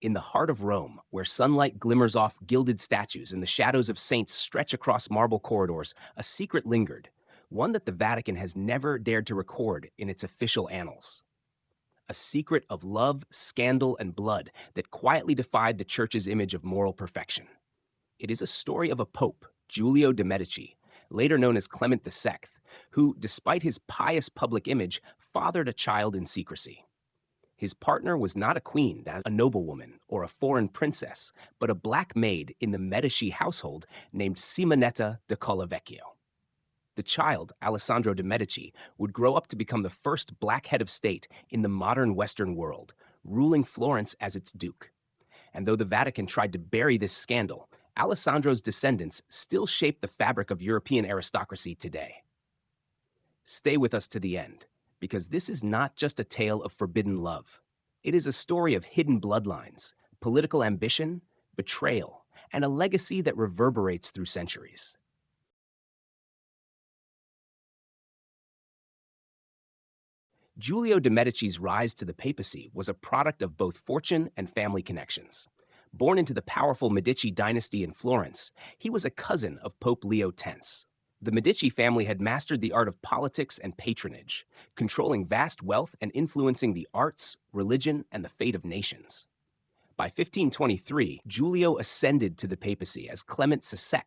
In the heart of Rome, where sunlight glimmers off gilded statues and the shadows of saints stretch across marble corridors, a secret lingered, one that the Vatican has never dared to record in its official annals. A secret of love, scandal, and blood that quietly defied the Church's image of moral perfection. It is a story of a pope, Giulio de Medici, later known as Clement VII, who, despite his pious public image, fathered a child in secrecy. His partner was not a queen, a noblewoman, or a foreign princess, but a black maid in the Medici household named Simonetta da Collevecchio. The child, Alessandro de Medici, would grow up to become the first black head of state in the modern Western world, ruling Florence as its duke. And though the Vatican tried to bury this scandal, Alessandro's descendants still shape the fabric of European aristocracy today. Stay with us to the end, because this is not just a tale of forbidden love. It is a story of hidden bloodlines, political ambition, betrayal, and a legacy that reverberates through centuries. Giulio de Medici's rise to the papacy was a product of both fortune and family connections. Born into the powerful Medici dynasty in Florence, he was a cousin of Pope Leo X. The Medici family had mastered the art of politics and patronage, controlling vast wealth and influencing the arts, religion, and the fate of nations. By 1523, Giulio ascended to the papacy as Clement VI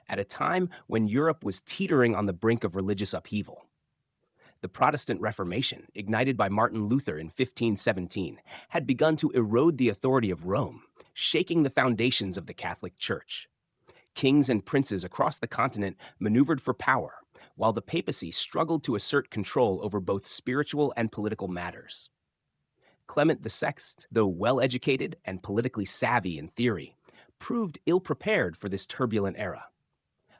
at a time when Europe was teetering on the brink of religious upheaval. The Protestant Reformation, ignited by Martin Luther in 1517, had begun to erode the authority of Rome, shaking the foundations of the Catholic Church. Kings and princes across the continent maneuvered for power, while the papacy struggled to assert control over both spiritual and political matters. Clement VI, though well-educated and politically savvy in theory, proved ill-prepared for this turbulent era.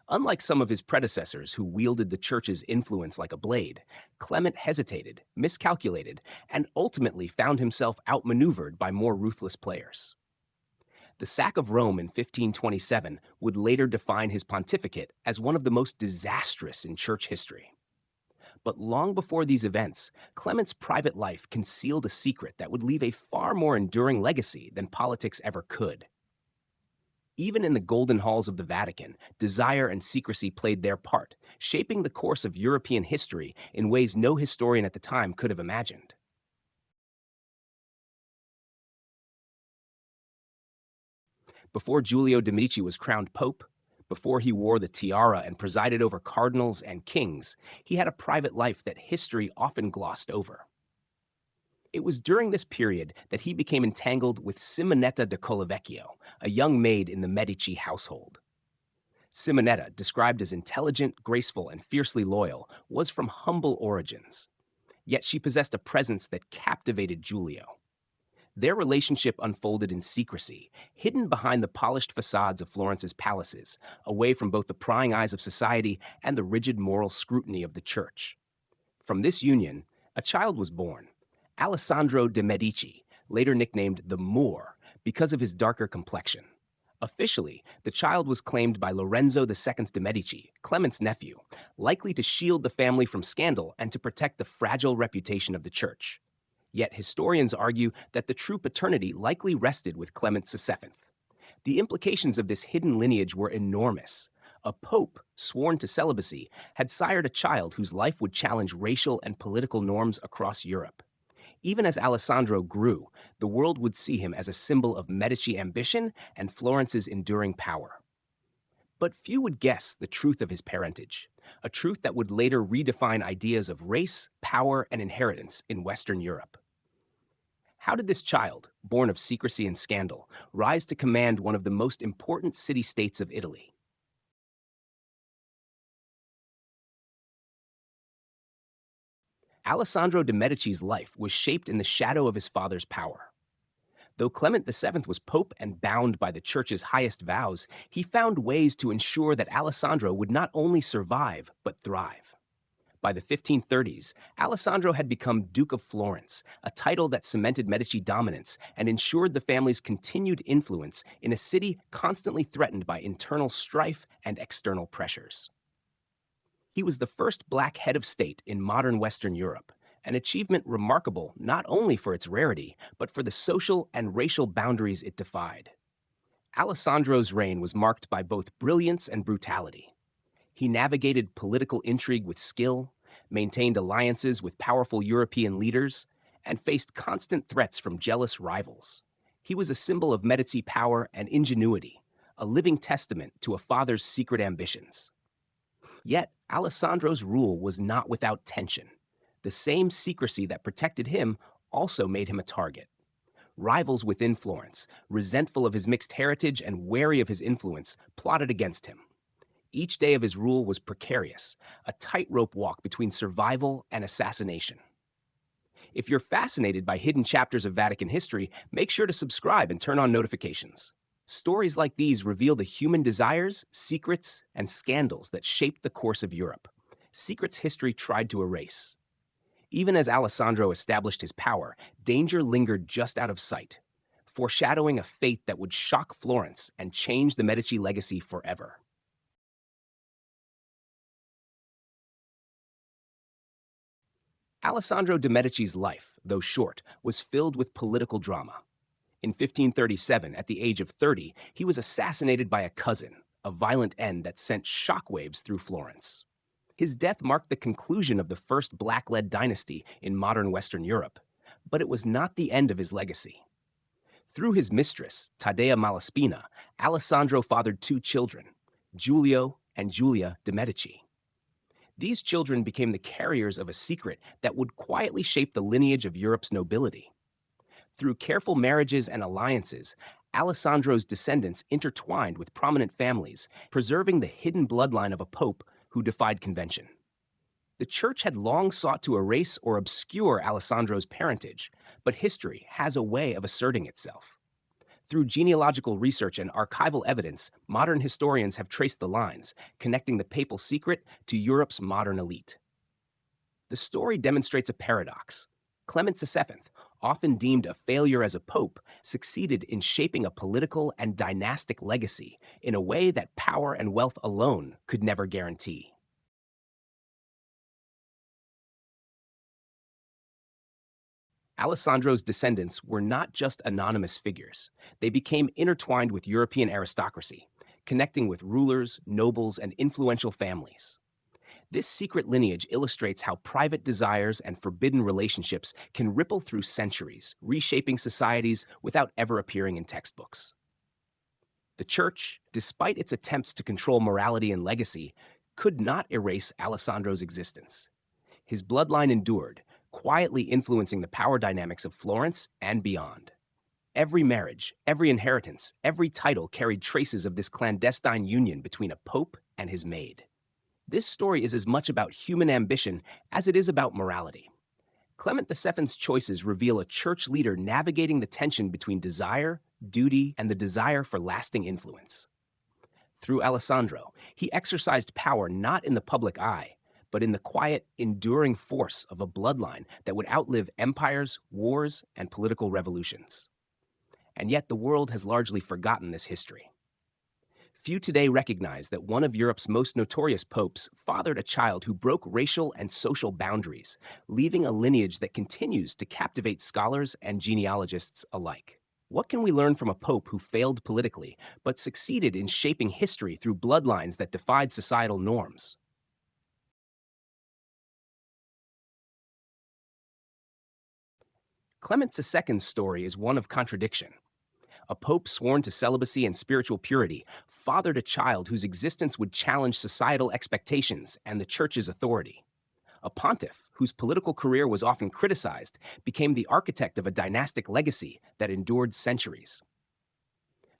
Unlike some of his predecessors who wielded the Church's influence like a blade, Clement hesitated, miscalculated, and ultimately found himself outmaneuvered by more ruthless players. The sack of Rome in 1527 would later define his pontificate as one of the most disastrous in Church history. But long before these events, Clement's private life concealed a secret that would leave a far more enduring legacy than politics ever could. Even in the golden halls of the Vatican, desire and secrecy played their part, shaping the course of European history in ways no historian at the time could have imagined. Before Giulio de Medici was crowned pope, before he wore the tiara and presided over cardinals and kings, he had a private life that history often glossed over. It was during this period that he became entangled with Simonetta da Collevecchio, a young maid in the Medici household. Simonetta, described as intelligent, graceful, and fiercely loyal, was from humble origins. Yet she possessed a presence that captivated Giulio. Their relationship unfolded in secrecy, hidden behind the polished facades of Florence's palaces, away from both the prying eyes of society and the rigid moral scrutiny of the Church. From this union, a child was born, Alessandro de Medici, later nicknamed the Moor because of his darker complexion. Officially, the child was claimed by Lorenzo II de Medici, Clement's nephew, likely to shield the family from scandal and to protect the fragile reputation of the Church. Yet historians argue that the true paternity likely rested with Clement VII. The implications of this hidden lineage were enormous. A pope, sworn to celibacy, had sired a child whose life would challenge racial and political norms across Europe. Even as Alessandro grew, the world would see him as a symbol of Medici ambition and Florence's enduring power. But few would guess the truth of his parentage, a truth that would later redefine ideas of race, power, and inheritance in Western Europe. How did this child, born of secrecy and scandal, rise to command one of the most important city-states of Italy? Alessandro de Medici's life was shaped in the shadow of his father's power. Though Clement VII was pope and bound by the Church's highest vows, he found ways to ensure that Alessandro would not only survive, but thrive. By the 1530s, Alessandro had become Duke of Florence, a title that cemented Medici dominance and ensured the family's continued influence in a city constantly threatened by internal strife and external pressures. He was the first black head of state in modern Western Europe, an achievement remarkable not only for its rarity, but for the social and racial boundaries it defied. Alessandro's reign was marked by both brilliance and brutality. He navigated political intrigue with skill, maintained alliances with powerful European leaders, and faced constant threats from jealous rivals. He was a symbol of Medici power and ingenuity, a living testament to a father's secret ambitions. Yet, Alessandro's rule was not without tension. The same secrecy that protected him also made him a target. Rivals within Florence, resentful of his mixed heritage and wary of his influence, plotted against him. Each day of his rule was precarious, a tightrope walk between survival and assassination. If you're fascinated by hidden chapters of Vatican history, make sure to subscribe and turn on notifications. Stories like these reveal the human desires, secrets, and scandals that shaped the course of Europe. Secrets history tried to erase. Even as Alessandro established his power, danger lingered just out of sight, foreshadowing a fate that would shock Florence and change the Medici legacy forever. Alessandro de Medici's life, though short, was filled with political drama. In 1537, at the age of 30, he was assassinated by a cousin, a violent end that sent shockwaves through Florence. His death marked the conclusion of the first black-led dynasty in modern Western Europe, but it was not the end of his legacy. Through his mistress, Taddea Malaspina, Alessandro fathered two children, Giulio and Giulia de Medici. These children became the carriers of a secret that would quietly shape the lineage of Europe's nobility. Through careful marriages and alliances, Alessandro's descendants intertwined with prominent families, preserving the hidden bloodline of a pope who defied convention. The Church had long sought to erase or obscure Alessandro's parentage, but history has a way of asserting itself. Through genealogical research and archival evidence, modern historians have traced the lines, connecting the papal secret to Europe's modern elite. The story demonstrates a paradox. Clement VII, often deemed a failure as a pope, succeeded in shaping a political and dynastic legacy in a way that power and wealth alone could never guarantee. Alessandro's descendants were not just anonymous figures. They became intertwined with European aristocracy, connecting with rulers, nobles, and influential families. This secret lineage illustrates how private desires and forbidden relationships can ripple through centuries, reshaping societies without ever appearing in textbooks. The Church, despite its attempts to control morality and legacy, could not erase Alessandro's existence. His bloodline endured, quietly influencing the power dynamics of Florence and beyond. Every marriage, every inheritance, every title carried traces of this clandestine union between a pope and his maid. This story is as much about human ambition as it is about morality. Clement VII's choices reveal a church leader navigating the tension between desire, duty, and the desire for lasting influence. Through Alessandro, he exercised power not in the public eye, but in the quiet, enduring force of a bloodline that would outlive empires, wars, and political revolutions. And yet the world has largely forgotten this history. Few today recognize that one of Europe's most notorious popes fathered a child who broke racial and social boundaries, leaving a lineage that continues to captivate scholars and genealogists alike. What can we learn from a pope who failed politically, but succeeded in shaping history through bloodlines that defied societal norms? Clement II's story is one of contradiction. A pope sworn to celibacy and spiritual purity fathered a child whose existence would challenge societal expectations and the Church's authority. A pontiff, whose political career was often criticized, became the architect of a dynastic legacy that endured centuries.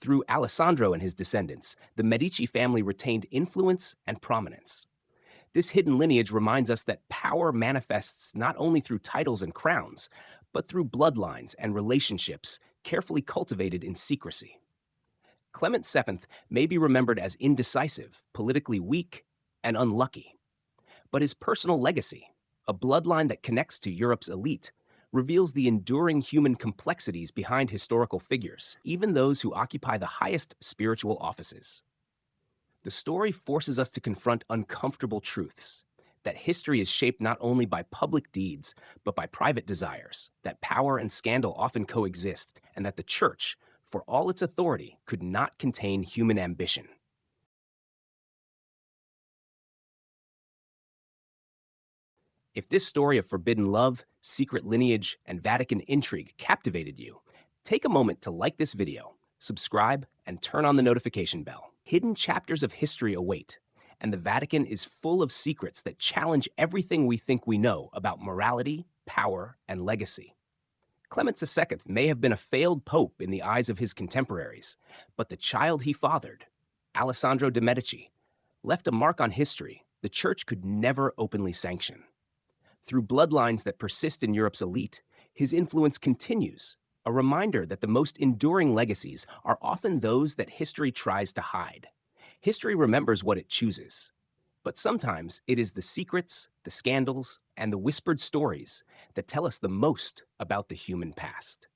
Through Alessandro and his descendants, the Medici family retained influence and prominence. This hidden lineage reminds us that power manifests not only through titles and crowns, but through bloodlines and relationships carefully cultivated in secrecy. Clement VII may be remembered as indecisive, politically weak, and unlucky. But his personal legacy, a bloodline that connects to Europe's elite, reveals the enduring human complexities behind historical figures, even those who occupy the highest spiritual offices. The story forces us to confront uncomfortable truths. that history is shaped not only by public deeds, but by private desires, that power and scandal often coexist, and that the church, for all its authority, could not contain human ambition. If this story of forbidden love, secret lineage, and Vatican intrigue captivated you, take a moment to like this video, subscribe, and turn on the notification bell. Hidden chapters of history await, and the Vatican is full of secrets that challenge everything we think we know about morality, power, and legacy. Clement II may have been a failed pope in the eyes of his contemporaries, but the child he fathered, Alessandro de Medici, left a mark on history the Church could never openly sanction. Through bloodlines that persist in Europe's elite, his influence continues, a reminder that the most enduring legacies are often those that history tries to hide. History remembers what it chooses, but sometimes it is the secrets, the scandals, and the whispered stories that tell us the most about the human past.